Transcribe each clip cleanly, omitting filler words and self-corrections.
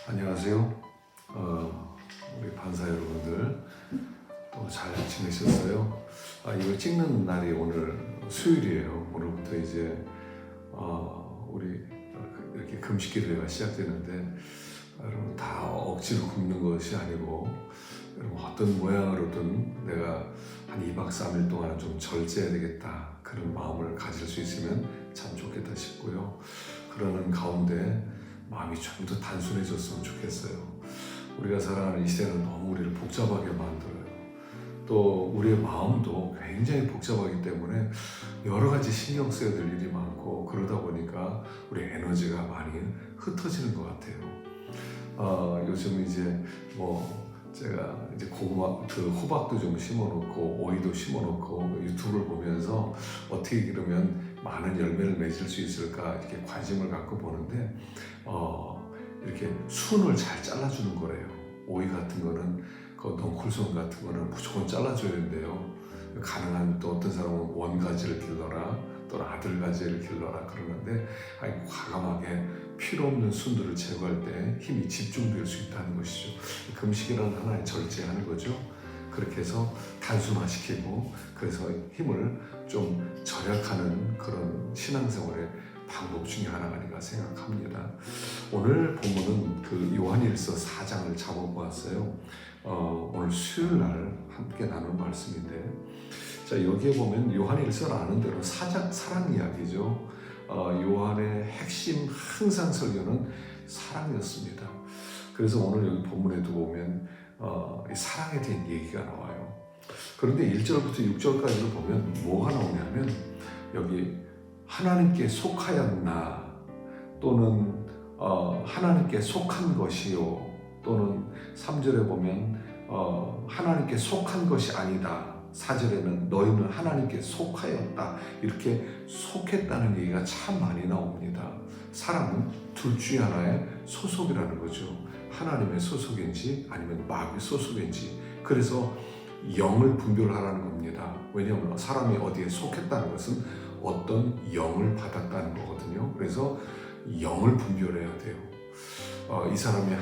안녕하세요. 우리 반사 여러분들 또 잘 지내셨어요? 이걸 찍는 날이 오늘 수요일이에요. 오늘부터 이제 우리 이렇게 금식 기도회가 시작되는데 여러분 다 억지로 굶는 것이 아니고 여러분 어떤 모양으로든 내가 한 2박 3일 동안은 좀 절제해야 되겠다 그런 마음을 가질 수 있으면 참 좋겠다 싶고요. 그러는 가운데 마음이 좀 더 단순해졌으면 좋겠어요. 우리가 살아가는 이 시대는 너무 우리를 복잡하게 만들어요. 또 우리의 마음도 굉장히 복잡하기 때문에 여러 가지 신경 써야 될 일이 많고 그러다 보니까 우리 에너지가 많이 흩어지는 것 같아요. 요즘 이제 제가 이제 고구마, 호박도 좀 심어놓고 오이도 심어놓고 유튜브를 보면서 어떻게 그러면 많은 열매를 맺을 수 있을까 이렇게 관심을 갖고 보는데 이렇게 순을 잘 잘라주는 거래요. 오이 같은 거는 그 넝쿨송 같은 거는 무조건 잘라줘야 된대요. 가능한 또 어떤 사람은 원가지를 길러라 또는 아들가지를 길러라 그러는데 과감하게 필요 없는 순들을 제거할 때 힘이 집중될 수 있다는 것이죠. 금식이라는 하나의 절제하는 거죠. 그렇게 해서 단순화시키고 그래서 힘을 좀 절약하는 그런 신앙생활의 방법 중에 하나가 아닌가 생각합니다. 오늘 본문은 그 요한일서 4장을 잡아보았어요. 오늘 수요일 날 함께 나눌 말씀인데 자 여기에 보면 요한일서는 아는 대로 사랑 이야기죠. 요한의 핵심 항상 설교는 사랑이었습니다. 그래서 오늘 여기 본문에도 보면 사랑에 대한 얘기가 나와요. 그런데 1절부터 6절까지를 보면 뭐가 나오냐면 여기 하나님께 속하였나 또는 하나님께 속한 것이요 또는 3절에 보면 하나님께 속한 것이 아니다. 4절에는 너희는 하나님께 속하였다. 이렇게 속했다는 얘기가 참 많이 나옵니다. 사람은 둘 중에 하나의 소속이라는 거죠. 하나님의 소속인지 아니면 마귀의 소속인지. 그래서 영을 분별하라는 겁니다. 왜냐하면 사람이 어디에 속했다는 것은 어떤 영을 받았다는 거거든요. 그래서 영을 분별해야 돼요. 이 사람이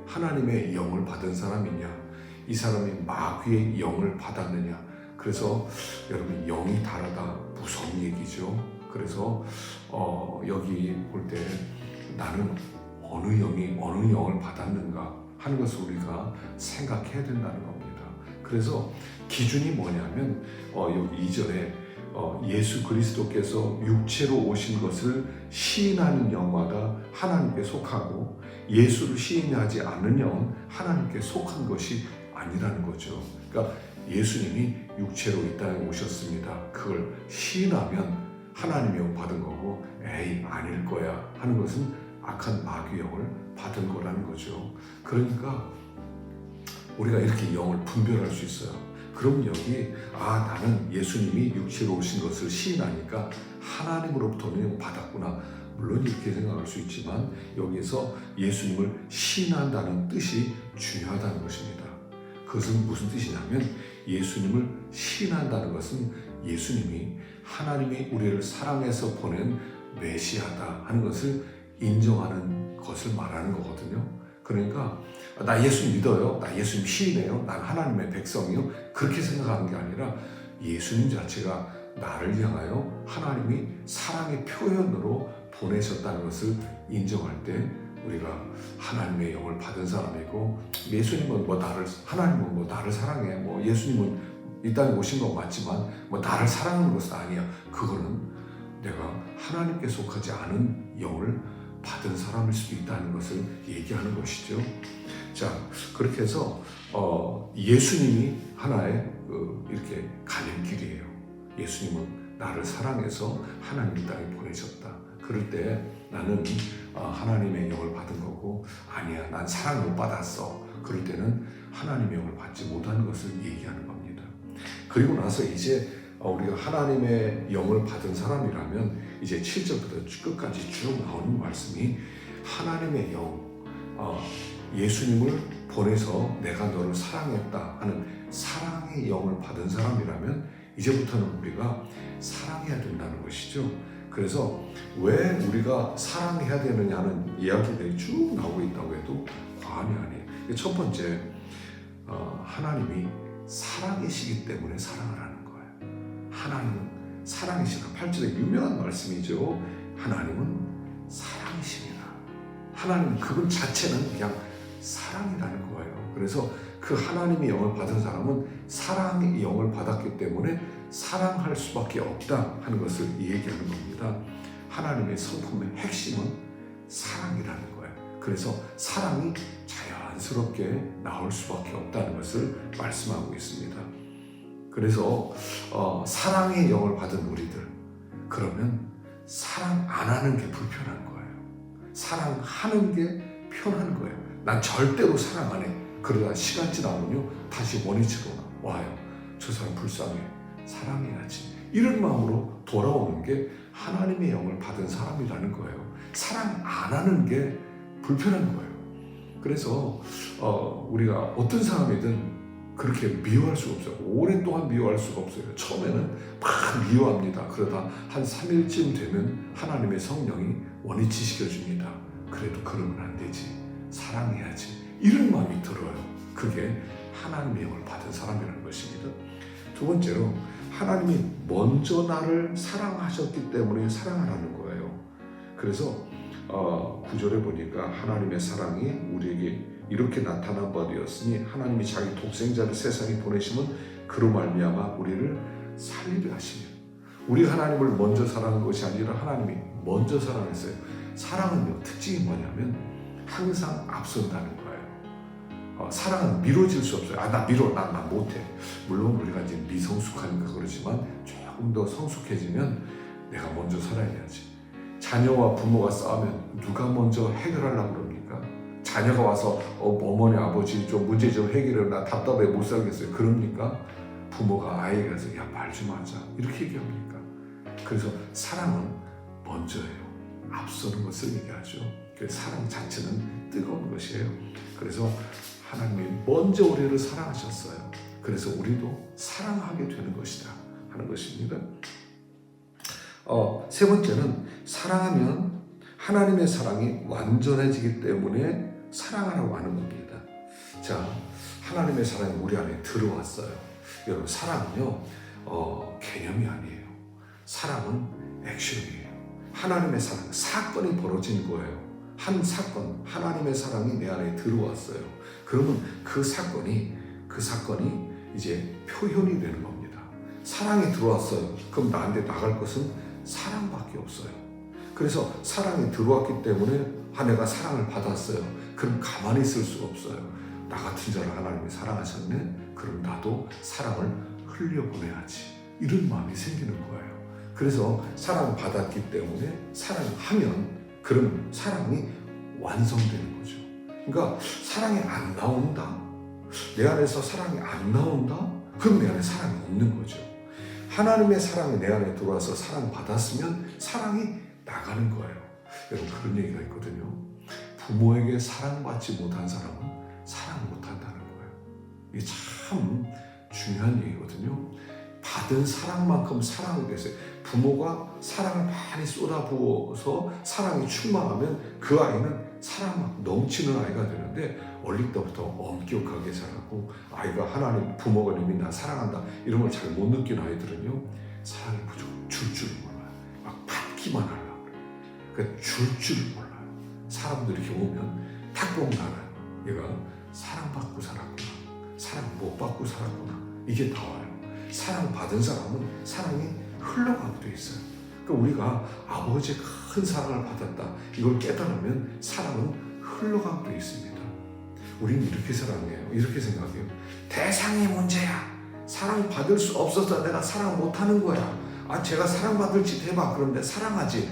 하나님의 영을 받은 사람이냐 이 사람이 마귀의 영을 받았느냐. 그래서 여러분 영이 다르다 무서운 얘기죠. 그래서 여기 볼 때 나는 어느 영을 받았는가 하는 것을 우리가 생각해야 된다는 겁니다. 그래서 기준이 뭐냐면 여기 2절에 예수 그리스도께서 육체로 오신 것을 시인하는 영마다 하나님께 속하고 예수를 시인하지 않는 영은 하나님께 속한 것이 아니라는 거죠. 그러니까 예수님이 육체로 이 땅에 오셨습니다. 그걸 시인하면 하나님의 영 받은 거고 에이 아닐 거야 하는 것은 악한 마귀 영을 받은 거라는 거죠. 그러니까 우리가 이렇게 영을 분별할 수 있어요. 그럼 여기 나는 예수님이 육체로 오신 것을 시인하니까 하나님으로부터는 영 받았구나. 물론 이렇게 생각할 수 있지만 여기에서 예수님을 시인한다는 뜻이 중요하다는 것입니다. 그것은 무슨 뜻이냐면 예수님을 시인한다는 것은 예수님이 하나님이 우리를 사랑해서 보낸 메시아다 하는 것을 인정하는 것을 말하는 거거든요. 그러니까 나 예수님 믿어요. 나 예수님 시인해요. 난 하나님의 백성이요. 그렇게 생각하는 게 아니라 예수님 자체가 나를 향하여 하나님이 사랑의 표현으로 보내셨다는 것을 인정할 때 우리가 하나님의 영을 받은 사람이고 예수님은 하나님은 나를 사랑해. 예수님은 이 땅에 오신 건 맞지만 나를 사랑하는 것은 아니야. 그거는 내가 하나님께 속하지 않은 영을 받은 사람일 수도 있다는 것을 얘기하는 것이죠. 자, 그렇게 해서 예수님이 하나의 이렇게 갈림길이에요. 예수님은 나를 사랑해서 하나님 이 땅에 보내셨다. 그럴 때 나는 하나님의 영을 받은 거고 아니야 난 사랑 못 받았어. 그럴 때는 하나님의 영을 받지 못하는 것을 얘기하는 겁니다. 그리고 나서 이제 우리가 하나님의 영을 받은 사람이라면 이제 7절부터 끝까지 쭉 나오는 말씀이 하나님의 영, 예수님을 보내서 내가 너를 사랑했다 하는 사랑의 영을 받은 사람이라면 이제부터는 우리가 사랑해야 된다는 것이죠. 그래서 왜 우리가 사랑해야 되느냐는 이야기들이 쭉 나오고 있다고 해도 과언이 아니에요. 첫 번째, 하나님이 사랑이시기 때문에 사랑을 하는 거예요. 하나님은 사랑이시라. 8절에 유명한 말씀이죠. 하나님은 사랑이십니다. 하나님 그분 자체는 그냥 사랑이라는 거예요. 그래서 그 하나님의 영을 받은 사람은 사랑의 영을 받았기 때문에 사랑할 수밖에 없다 하는 것을 얘기하는 겁니다. 하나님의 성품의 핵심은 사랑이라는 거예요. 그래서 사랑이 자연스럽게 나올 수밖에 없다는 것을 말씀하고 있습니다. 그래서 사랑의 영을 받은 우리들, 그러면 사랑 안 하는 게 불편한 거예요. 사랑하는 게 편한 거예요. 난 절대로 사랑 안 해. 그러다 시간 지나면요 다시 원위치로 와요. 저 사람 불쌍해. 사랑해야지. 이런 마음으로 돌아오는 게 하나님의 영을 받은 사람이라는 거예요. 사랑 안 하는 게 불편한 거예요. 그래서 우리가 어떤 사람이든 그렇게 미워할 수가 없어요. 오랫동안 미워할 수가 없어요. 처음에는 막 미워합니다. 그러다 한 3일쯤 되면 하나님의 성령이 원위치 시켜줍니다. 그래도 그러면 안 되지. 사랑해야지. 이런 마음이 들어요. 그게 하나님의 영을 받은 사람이라는 것입니다. 두 번째로, 하나님이 먼저 나를 사랑하셨기 때문에 사랑하라는 거예요. 그래서 9절에 보니까 하나님의 사랑이 우리에게 이렇게 나타난 바 되었으니 하나님이 자기 독생자를 세상에 보내심은 그로 말미암아 우리를 살리려 하시며, 우리가 하나님을 먼저 사랑한 것이 아니라 하나님이 먼저 사랑했어요. 사랑은요 특징이 뭐냐면 항상 앞선다는 거예요. 사랑은 미뤄질 수 없어요. 나 미뤄, 나 못해. 물론 우리가 이제 미성숙하니까 그렇지만 조금 더 성숙해지면 내가 먼저 살아야지. 자녀와 부모가 싸우면 누가 먼저 해결하려고 그럽니까? 자녀가 와서 어머니 아버지 좀 문제 좀 해결해, 나 답답해 못 살겠어요. 그럽니까? 부모가 아이에게 가서 야 말 좀 하자 이렇게 얘기합니까? 그래서 사랑은 먼저예요. 앞서는 것을 얘기하죠. 사랑 자체는 뜨거운 것이에요. 그래서 하나님이 먼저 우리를 사랑하셨어요. 그래서 우리도 사랑하게 되는 것이다 하는 것입니다. 세 번째는, 사랑하면 하나님의 사랑이 완전해지기 때문에 사랑하라고 하는 겁니다. 자, 하나님의 사랑이 우리 안에 들어왔어요. 여러분, 사랑은요 개념이 아니에요. 사랑은 액션이에요. 하나님의 사랑, 사건이 벌어진 거예요. 한 사건, 하나님의 사랑이 내 안에 들어왔어요. 그러면 그 사건이 이제 표현이 되는 겁니다. 사랑이 들어왔어요. 그럼 나한테 나갈 것은 사랑밖에 없어요. 그래서 사랑이 들어왔기 때문에 내가 사랑을 받았어요. 그럼 가만히 있을 수가 없어요. 나 같은 자를 하나님이 사랑하셨네? 그럼 나도 사랑을 흘려보내야지. 이런 마음이 생기는 거예요. 그래서 사랑을 받았기 때문에 사랑하면 그럼 사랑이 완성되는 거죠. 그러니까 사랑이 안 나온다? 내 안에서 사랑이 안 나온다? 그럼 내 안에 사랑이 없는 거죠. 하나님의 사랑이 내 안에 들어와서 사랑받았으면 사랑이 나가는 거예요. 여러분, 그런 얘기가 있거든요. 부모에게 사랑받지 못한 사람은 사랑 못한다는 거예요. 이게 참 중요한 얘기거든요. 받은 사랑만큼 사랑이 됐어요. 부모가 사랑을 많이 쏟아부어서 사랑이 충만하면 그 아이는 사랑 막 넘치는 아이가 되는데, 어릴 때부터 엄격하게 자라고 아이가 하나님, 부모가 이미 나 사랑한다 이런 걸 잘 못 느끼는 아이들은요 사랑이 부족, 줄 줄을 몰라요. 막 받기만 하려고 그래요. 그러니까 줄 줄을 몰라요. 사람들이 이렇게 오면 탁 보면 알아요. 얘가 사랑받고 살았구나, 사랑 못 받고 살았구나, 이게 나와요. 사랑받은 사람은 사랑이 흘러가게 돼 있어요. 그러니까 우리가 아버지의 큰 사랑을 받았다 이걸 깨달으면 사랑은 흘러가게 돼 있습니다. 우리는 이렇게 사랑해요. 이렇게 생각해요. 대상이 문제야. 사랑받을 수 없어서 내가 사랑 못하는 거야. 제가 사랑받을 짓 해봐. 그런데 사랑하지.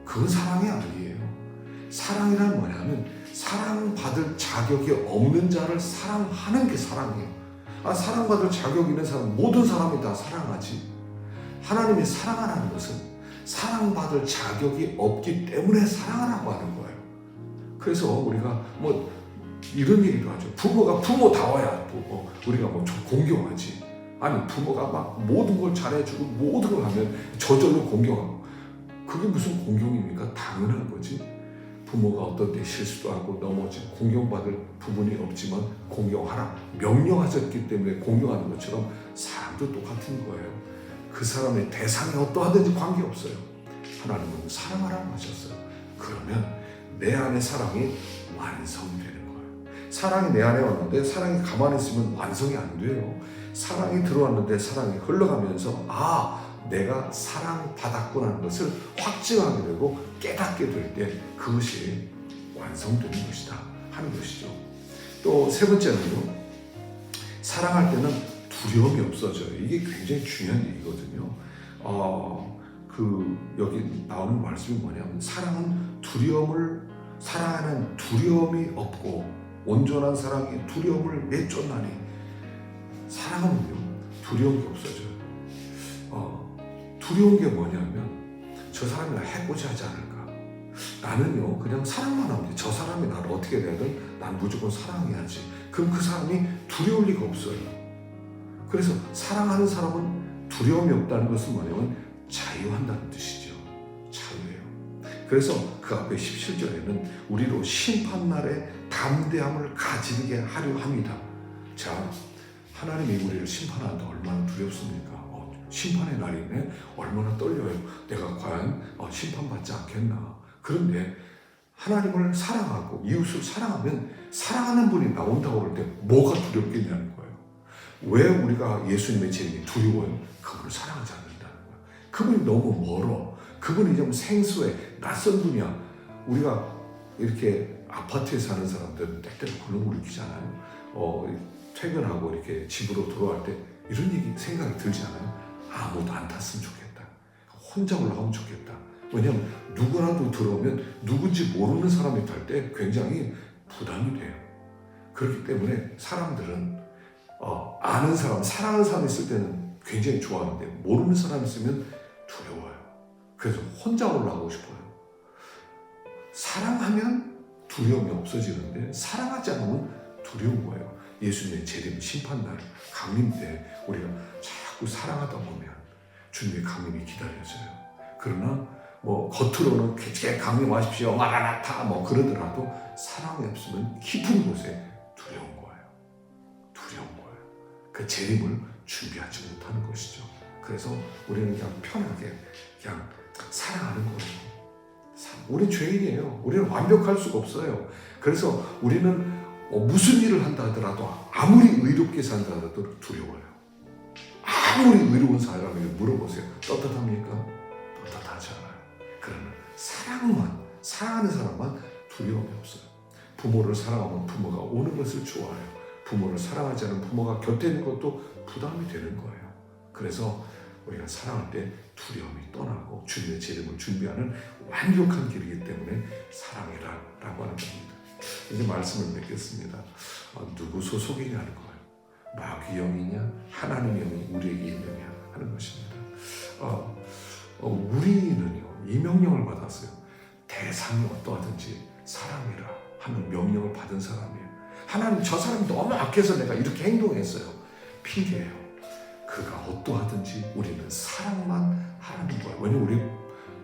그건 사랑이 아니에요. 사랑이란 뭐냐면 사랑받을 자격이 없는 자를 사랑하는 게 사랑이에요. 사랑받을 자격 있는 사람, 모든 사람이 다 사랑하지. 하나님이 사랑하라는 것은 사랑받을 자격이 없기 때문에 사랑하라고 하는 거예요. 그래서 우리가 이런 얘기도 하죠. 부모가 부모다워야 우리가 좀 공경하지. 아니, 부모가 막 모든 걸 잘해주고 모든 걸 하면 저절로 공경하고, 그게 무슨 공경입니까? 당연한 거지. 부모가 어떤 때 실수도 하고 넘어지고 공경받을 부분이 없지만 공경하라 명령하셨기 때문에 공경하는 것처럼 사람도 똑같은 거예요. 그 사람의 대상이 어떠하든지 관계없어요. 하나님은 사랑하라고 하셨어요. 그러면 내 안에 사랑이 완성이 되는 거예요. 사랑이 내 안에 왔는데 사랑이 가만히 있으면 완성이 안 돼요. 사랑이 들어왔는데 사랑이 흘러가면서 내가 사랑받았구나 하는 것을 확증하게 되고 깨닫게 될 때 그것이 완성되는 것이다 하는 것이죠. 또 세 번째는요, 사랑할 때는 두려움이 없어져요. 이게 굉장히 중요한 얘기거든요. 여기 나오는 말씀이 뭐냐면 사랑하는 두려움이 없고 온전한 사랑이 두려움을 내쫓나니. 사랑은요 두려움이 없어져요. 두려운 게 뭐냐면 저 사람이 나 해코지 하지 않을까. 나는요 그냥 사랑만 하면 돼. 저 사람이 나를 어떻게 되든 난 무조건 사랑해야지. 그럼 그 사람이 두려울 리가 없어요. 그래서 사랑하는 사람은 두려움이 없다는 것은 뭐냐면 자유한다는 뜻이죠. 자유예요. 그래서 그 앞에 17절에는 우리로 심판날에 담대함을 가지게 하려 합니다. 자, 하나님이 우리를 심판하는데 얼마나 두렵습니까? 심판의 날이네. 얼마나 떨려요. 내가 과연 심판받지 않겠나. 그런데 하나님을 사랑하고 이웃을 사랑하면 사랑하는 분이 나온다고 그럴 때 뭐가 두렵겠냐는 거예요. 왜 우리가 예수님의 재림이 두려워요? 그분을 사랑하지 않는다는 거예요. 그분이 너무 멀어. 그분이 좀 생소해. 낯선 분이야. 우리가 이렇게 아파트에 사는 사람들은 때때로 그런 걸 느끼잖아요. 퇴근하고 이렇게 집으로 돌아갈 때 이런 생각이 들지 않아요? 아무도 안 탔으면 좋겠다. 혼자 올라가면 좋겠다. 왜냐하면 누구라도 들어오면 누군지 모르는 사람이 탈 때 굉장히 부담이 돼요. 그렇기 때문에 사람들은 아는 사람, 사랑하는 사람 있을 때는 굉장히 좋아하는데 모르는 사람 있으면 두려워요. 그래서 혼자 올라가고 싶어요. 사랑하면 두려움이 없어지는데 사랑하지 않으면 두려운 거예요. 예수님의 재림, 심판날, 강림 때 우리가 자꾸 사랑하다 보면 주님의 강림이 기다려져요. 그러나 겉으로는 쾌쾌 강림하십시오, 마라나타 그러더라도 사랑이 없으면 깊은 곳에 두려운 거예요. 두려운 거예요. 그 재림을 준비하지 못하는 것이죠. 그래서 우리는 그냥 편하게 그냥 사랑하는 거예요. 우리 죄인이에요. 우리는 완벽할 수가 없어요. 그래서 우리는 무슨 일을 한다 하더라도 아무리 의롭게 산다 하더라도 두려워요. 아무리 의로운 사람에게 물어보세요. 떳떳합니까? 떳떳하지 않아요. 그러나 사랑하는 사람만 두려움이 없어요. 부모를 사랑하면 부모가 오는 것을 좋아해요. 부모를 사랑하지 않은 부모가 곁에 있는 것도 부담이 되는 거예요. 그래서 우리가 사랑할 때 두려움이 떠나고 주님의 재림을 준비하는 완벽한 길이기 때문에 사랑해라라고 하는 겁니다. 이제 말씀을 맺겠습니다. 누구 소속이냐는 거예요. 마귀 영이냐 하나님 영이 우리에게 있느냐 하는 것입니다. 우리는요 이 명령을 받았어요. 대상이 어떠하든지 사랑해라 하는 명령을 받은 사람이에요. 하나님 저 사람이 너무 악해서 내가 이렇게 행동했어요. 핑계예요. 그가 어떠하든지 우리는 사랑만 하라는 거예요. 왜냐하면 우리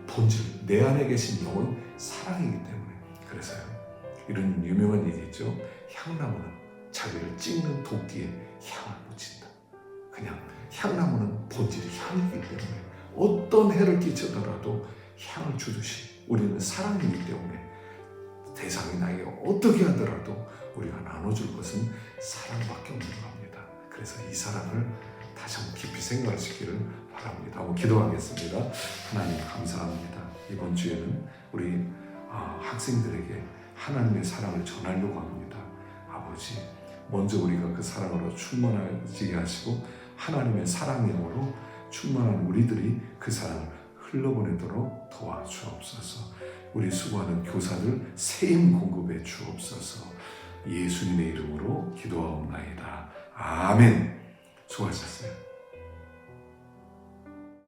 본질, 내 안에 계신 영은 사랑이기 때문에. 그래서요 이런 유명한 얘기 있죠. 향나무는 자기를 찍는 도끼에 향을 묻힌다. 그냥 향나무는 본질이 향이기 때문에 어떤 해를 끼치더라도 향을 주듯이 우리는 사랑이기 때문에 대상이 나에게 어떻게 하더라도 우리가 나눠줄 것은 사랑밖에 없는 겁니다. 그래서 이 사랑을 다시 한번 깊이 생각하시기를 바랍니다. 한번 기도하겠습니다. 하나님 감사합니다. 이번 주에는 우리 학생들에게 하나님의 사랑을 전하려고 합니다. 아버지, 먼저 우리가 그 사랑으로 충만하게 하시고 하나님의 사랑의 영으로 충만한 우리들이 그 사랑을 흘러보내도록 도와주옵소서. 우리 수고하는 교사들 세임 공급해 주옵소서. 예수님의 이름으로 기도하옵나이다. 아멘. 수고하셨어요.